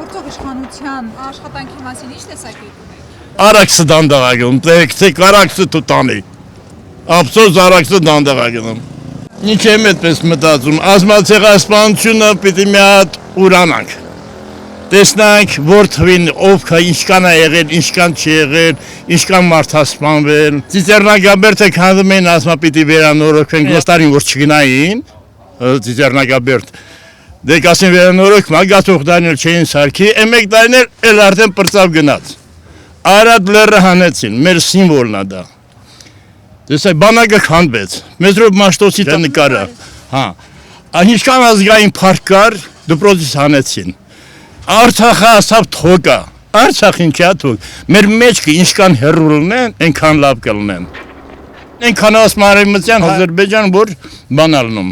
Գործող իշխանության աշխատանքի մասին ինչ տեսակետ ունեք։ Արաքսը դանդաղագում, տեք արաքսը տուտանի։ Ափսոս արաքսը դանդաղագում։ Ինչ եմ այդպես մտածում, ազգացեղասպանությունը պիտի մի հատ ուրանանք։ Տեսնանք, որ թվին ով կա, ինչքան է եղել, ինչքան չի եղել, ինչքան մարդ է սպանվել։ Ծիծեռնագաբերդը քանդում են, ասում պիտի վերանորոգվենք, ես տարին որ չգնային, ծիծեռնագաբերդ։ Դե կասին վերանորոգ, մագաթող դանել չէին սարքի, մեկ տարիներ էլ արդեն պրծավ գնաց։ Արադ լեռը հանեցին, մեր սիմվոլն է դա։ Տեսեք, բանակը քանդվեց, մեծրով Մաշտոցի նկարը, հա։ Ինչքան ազգային փառք կար, դպրոցից հանեցին։ Արցախը ասավ թոկա, Արցախին չի թոկ, մեր մեջքը ինչքան հեռու լինեն, այնքան լավ կլինեն։ Այնքան ասում արևմտյան Ադրբեջան, որ բան ալնում։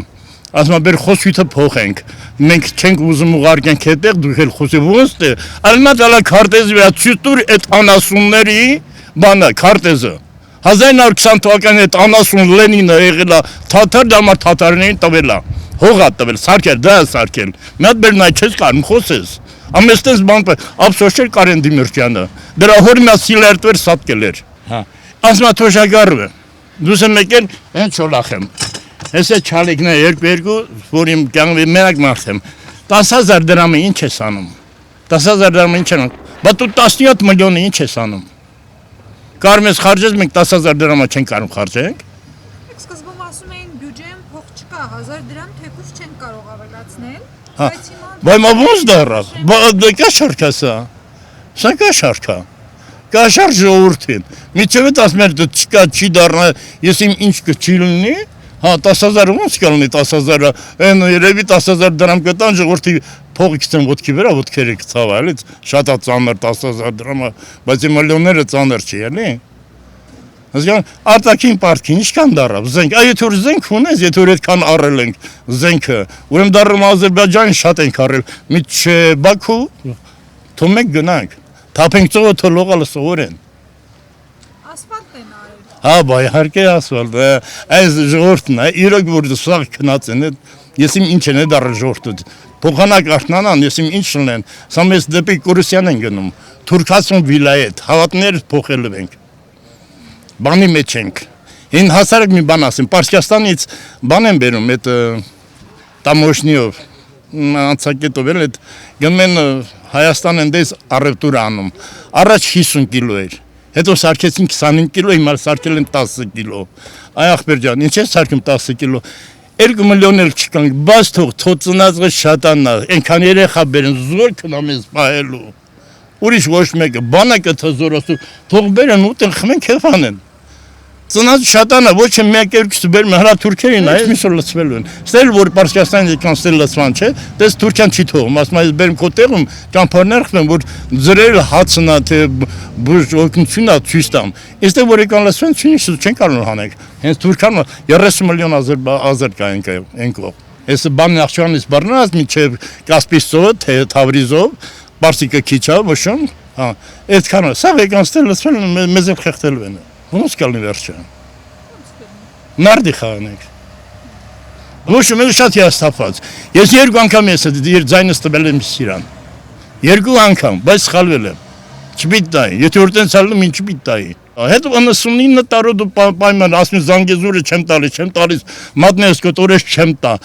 Ասում բեր խոսույթը փոխենք։ Մենք չենք ուզում ուղարկենք հետեղ, դուք էլ խոսի ոնց է։ Ալմատալա քարտեզի վրա ցույց այդ անասունների բանը, քարտեզը։ 1920 թվականին այդ անասուն Լենինը եղել է թաթար, դա մար թաթարներին տվել է։ Հողա տվել, սարքել, դա սարքել։ Մի հատ բեր նայ չես կարող խոսես։ Ամեստես բան ափսոս չէր Կարեն Դիմիրճյանը։ Դրա հորմյա սիլերտվեր սատկել էր։ Հա։ Ասма թոշակառը։ Դուս եմ եկել, այն չոլախեմ։ Հեսա չալիկն է երկու, որ իմ կյանքի մենակ մարդ եմ։ 10000 դրամը ինչ ես անում։ 10000 դրամը ինչ անում։ Բա դու 17 միլիոնը ինչ ես անում։ Կարում ես խարժես, մենք 10000 դրամը չենք կարող խարժենք։ Սկզբում ասում էին բյուջեն փող չկա, 1000 դրամ թեկուզ չեն կարող ավելացնել, Հա։ բայց հիմա Բայց ո՞նց դեռ։ Դա կա շարքա սա։ Սա կա շարքա։ Կա շարք ժողովրդին։ Միջև այդ ասում են դա չկա, չի դառնա, ես իմ ինչ կչի լինի։ Հա 10000 ոնց կլինի 10000-ը, այն երևի 10000 դրամ կտան ժողովրդի փողը գցեն ոտքի վրա, ոտքերը կցավալ, շատ է ծանր 10000 դրամը, բայց միլիոնները ծանր չի, էլի։ Հասկան, արտաքին պարտքին ինչքան դառավ զենք, այդ որ զենք ունես, եթե որ այդքան առել ենք զենքը, ուրեմն դառնում Ադրբեջանի շատ ենք առել, միջ Բաքու, թող մենք գնանք, թափենք ծովը թողողալը սովորեն։ ասֆալտ են արել։ Հա, բայ իհարկե ասֆալտ, այս ժողովուրդն է, իրոք որ սաղ քնած են, ես իմ ինչ են դառել ժողովուրդը, փոխանակ արտնանան, ես իմ ինչ լինեն, սա մեզ դեպի Կորուսյան են գնում, Թուրքացուն վիլայետ, հավատներ փոխել ենք։ Բանի մեջ ենք։ Հին հասարակ մի բան ասեմ, Պարսկաստանից բան են բերում, այդ տամոշնիով, անցակետով էլ այդ գնում են Հայաստան են դες առևտուր անում։ Առաջ 50 կիլո էր։ Հետո սարքեցին 25 կիլո, հիմա սարքել են 10 կիլո։ Այ ախպեր ջան, ինչ է սարքում 10 կիլո։ 2 միլիոն էլ չկանք, բաց թող ծնածը շատանա, այնքան երեխա բերեն, զոր քնամ ես պահելու։ Ուրիշ ոչ մեկը, բանակը թզորոսու, թող բերեն ուտեն խմեն քեֆանեն։ Ծնած շատանա, ոչ է մեկ երկուսը բերում հրա թուրքերին, այս միսը լծվելու են։ Ստել որ Պարսկաստանից եկան ստել լծվան չէ, դες Թուրքիան չի թողում, ասում այս բերում քո տեղում ճամփարներ խմեն, որ ձրել հացնա թե բուժ օգնությունա ցույց տամ։ Այստեղ որ եկան լծվեն, ինչ չեն կարող հանենք։ Հենց Թուրքիան 30 միլիոն ազեր կա ենքով։ Այս բանն Նախճանից բռնած մինչև Կասպից ծովը, թե Թավրիզով, Պարսիկը քիչա, ոչոն, հա, այդքանը, սա եկան ստել լծվել, մեզ էլ խեղդելու են։ Ոնց կլինի վերջը։ Նարդի խաղանենք։ Ոչ մեզ շատ հիասթափված։ Ես 2 անգամ ես ձայնս տվել եմ Սիրան։ 2 անգամ, բայց սխալվել եմ։ Չպիտի տայի, եթե որ տենց ալնում ինչ պիտի տայի։ Հետո 99 տարով դու պայման ասում Զանգեզուրը չեմ տալիս, մատնես կոտորես չեմ տա։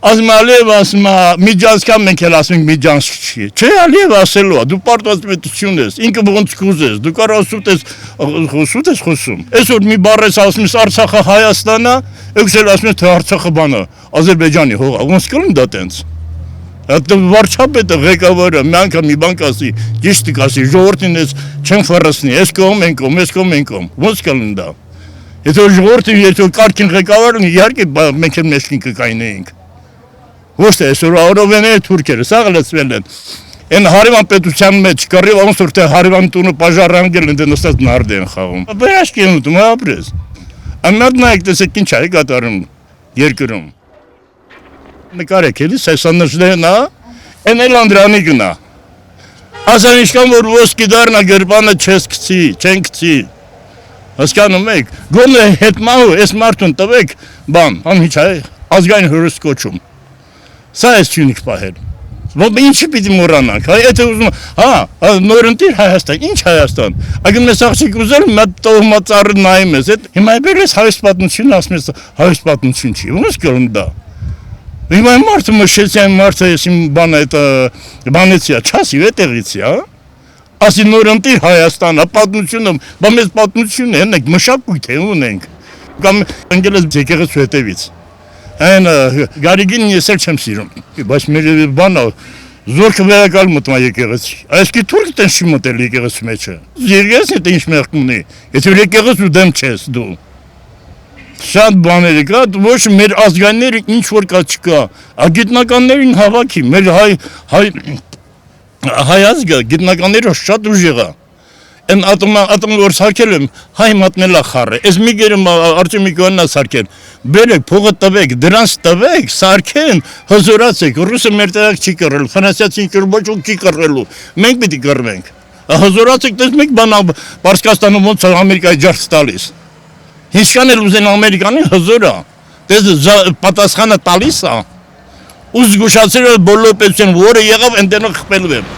Ասում Ալիև ասում Միջանցքան մենք էլ ասում ենք Միջանցք չի։ Չէ, Ալիև ասելու է, դու պարտվածություն ես, ինքը ոնց կուզես, դու կարող ես խոսում։ Այսօր մի բառ ես ասում ես Արցախը Հայաստանա, եկել ասում ես թե Արցախը բանը, Ադրբեջանի հողը, ոնց կլինի դա տենց։ Այդ վարչապետը ղեկավարը մի անգամ մի բան կասի, ճիշտ կասի, ժողովրդին ես չեն ֆռսնի, այս կողմ, այն կողմ, այս կողմ, այն կողմ, ոնց կլինի դա։ Եթե ժողովրդին եթե կարգին ղեկավարն իհարկե մենք էլ մեջքին կկայնեինք։ Ոչ թե այսօր Արովենը թուրքերը սա լծվել են։ Այն հարևան պետության մեջ կռիվ ոնց որ թե հարևան տունը պաժարանգել են դե նստած նարդ են խաղում։ Բերաշկի են ուտում, ապրես։ Ամենად նայեք տեսեք ինչ է կատարում երկրում։ Նկարեք էլի սեսաններն է, այն էլ Անդրանիկն է։ Ասան ինչքան որ ոսկի դառնա գրպանը չես գցի, չեն գցի։ Հասկանում եք, գոնե հետմահու այս մարդուն տվեք բան, անհիչ է ազգային հրոստ կոչում։ Սա էս չունիք պահել։ Ո՞վ ինչի պիտի մոռանանք։ Հայ եթե ուզում, նորընտիր Հայաստան, ինչ Հայաստան։ Ագին մեզ աղջիկ ուզել մատ տոհմածառը նայում ես, այդ հիմա բերես հայոց պատմությունը ասում ես հայոց պատմություն չի։ Ոնց կորում դա։ Հիմա մարդը մշեցյան մարդը ես իմ բանը այդ բանեցիա, չասի այդտեղից է, հա։ Ասի նորընտիր Հայաստանը, պատմությունը, բա մեզ պատմություն է, ենք մշակույթ է ունենք։ Կամ անգելես եկեղեցու հետևից։ Այն Գարիգին ես էլ չեմ սիրում, բայց մեր բանը զորքը վերակալ մտնում է եկեղեցի։ Այսքի թուրքը տեն չի մտել եկեղեցու մեջը։ Եկեղեցին է ինչ մեղք ունի, եթե եկեղեցու դեմ չես դու։ Շատ բաներ կա, ոչ մեր ազգանները ինչ որ կա չկա, գիտնականներին հավաքի, մեր հայ ազգը գիտնականները շատ ուժեղ է։ Են ատոմ որ սարքել եմ, հայ մատնելա խառը, ես մի գերում Արտեմիկյանն է սարքել, բերեք, փողը տվեք, դրանց տվեք, սարքեն, հզորացեք, ռուսը մեր տեղակ չի կռել, ֆրանսիացին ոչ ոք չի կռելու, մենք պիտի կռվենք, հզորացեք, տեսնեք բան Պարսկաստանում ոնց Ամերիկայի ջարդը տալիս, ինչքան էլ ուզեն Ամերիկանի հզոր է, տես պատասխանը տալիս է, ու զգուշացրել է բոլոր պետություն, որը եղավ ընդենը խպելու եմ,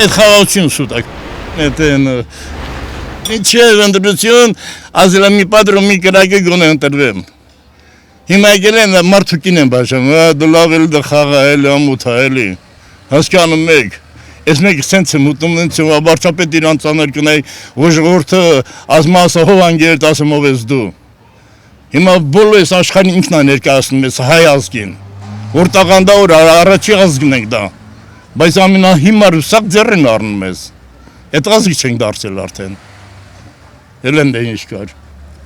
այդ խաղաղություն սուտակ, ինչ է ընդրություն, ասել եմ մի պատրում մի կրակը գոնե ընտրվեմ, հիմա եկել են մարդուկին են բաշեմ, դու լավ էլ դը խաղա էլի, ամութա էլի, հասկանում եք, ես մեկ սենց եմ ուտում, վարչապետ իրան ծաներ կնայի, որ ժողորդը ազմասը հով անգերտ ասեմ ով ես դու, հիմա բոլոր ես աշխարհին ինքն է ներկայացնում ես հայ ազգին, որ տաղանդա որ առաջի ազգն ենք դա, բայց ամենահիմար ու սաղ ձեռ են առնում ես, այդ ազգի չենք դարձել արդեն, էլ են դե ինչ կար։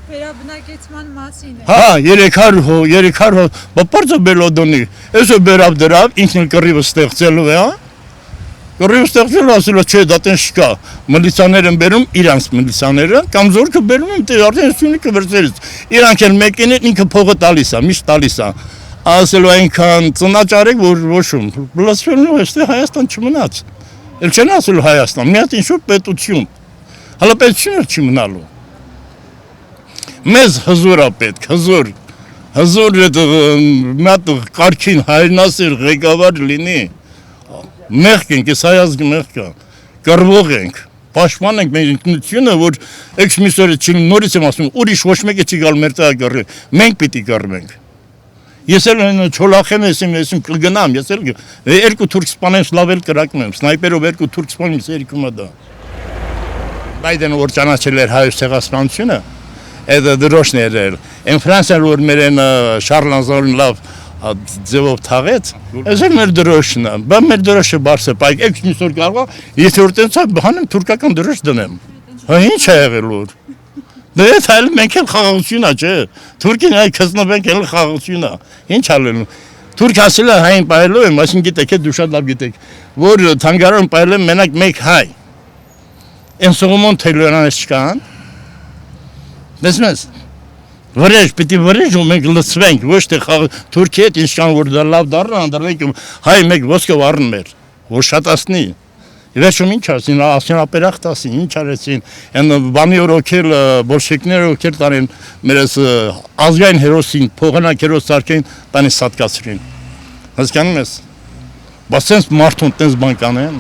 Վերաբնակեցման մասին է։ Հա, 300 հո, բա պարծը բելոդոնի, այսո բերավ դրավ, ինքն էլ կռիվը ստեղծելու է, հա, կռիվը ստեղծելու ասել է, չէ, դա տեն չկա, մլիցաներ են բերում, իրանց մլիցաները, կամ զորքը բերում եմ, արդեն սյունիկը վերցերից, իրանք էլ մեկին են, ինքը փողը տալիս է, միշտ տալիս է, ասելու այնքան ծնաճարեք, որ ոչում, բլասվելնու էստեղ Հայաստան չմնաց, էլ չեն ասելու Հայաստան, մի հատ ինչ-որ պետություն, հալա պետությունը չի մնալու, մեզ հզոր է պետք, հզոր մի հատ կարգին հայրենասեր ղեկավար լինի, մեղք ենք, ես հայ ազգը մեղք է, կռվող ենք, պաշտպան ենք մեր ինքնությունը, որ էքսմիսորը չի նորից եմ ասում, ուրիշ ոչ մեկը չի գալ մեր տեղ կռվի, մենք պիտի կռվենք։ Ես էլ չոլախեմ եմ կգնամ, ես էլ երկու թուրք սպանեմ, լավ էլ կրակնեմ, սնայպերով երկու թուրք սպանում, ես երկում է դա։ Բայդեն որ ճանաչել էր հայոց ցեղասպանությունը, այդ դրոշն էր էլ։ Են Ֆրանսիան որ մեր են Շարլանզորն լավ ձևով թաղեց, այս էլ մեր դրոշն է, բա մեր դրոշը բարձր պայք, եք միսոր կարող է, եթե որ տենցա հանեմ թուրքական դրոշ դնեմ, հա ինչ է եղել որ, դա այդ այլ մենք էլ խաղաղություն է, չէ, թուրքին այ կզնվենք էլ խաղաղություն է, ինչ ալելու, թուրք ասել է հային պայելու եմ, այսին գիտեք, դու շատ լավ գիտեք, որ թանգարան պայել եմ մենակ մեկ հայ, են Սողոմոն Թեյլորանես չկան, դեսում ես, վրեժ, պիտի վրեժ ու մենք լծվենք, ոչ թե թուրքի հետ ինչքան որ դա լավ դառնա, անդրվենք հայ մեկ ոսկով առն մեր, որ շատ ասնի, վերջում ինչ ասին, ասին ապերախտ ասին, ինչ արեցին, են բանի որ օքել, բոլշեկները օքել տանին մեր ես ազգային հերոսին, փողանակ հերոս սարքեն, տանի սատկացրին, հասկանում ես, բա սենց մարդուն տենց բան կանեն,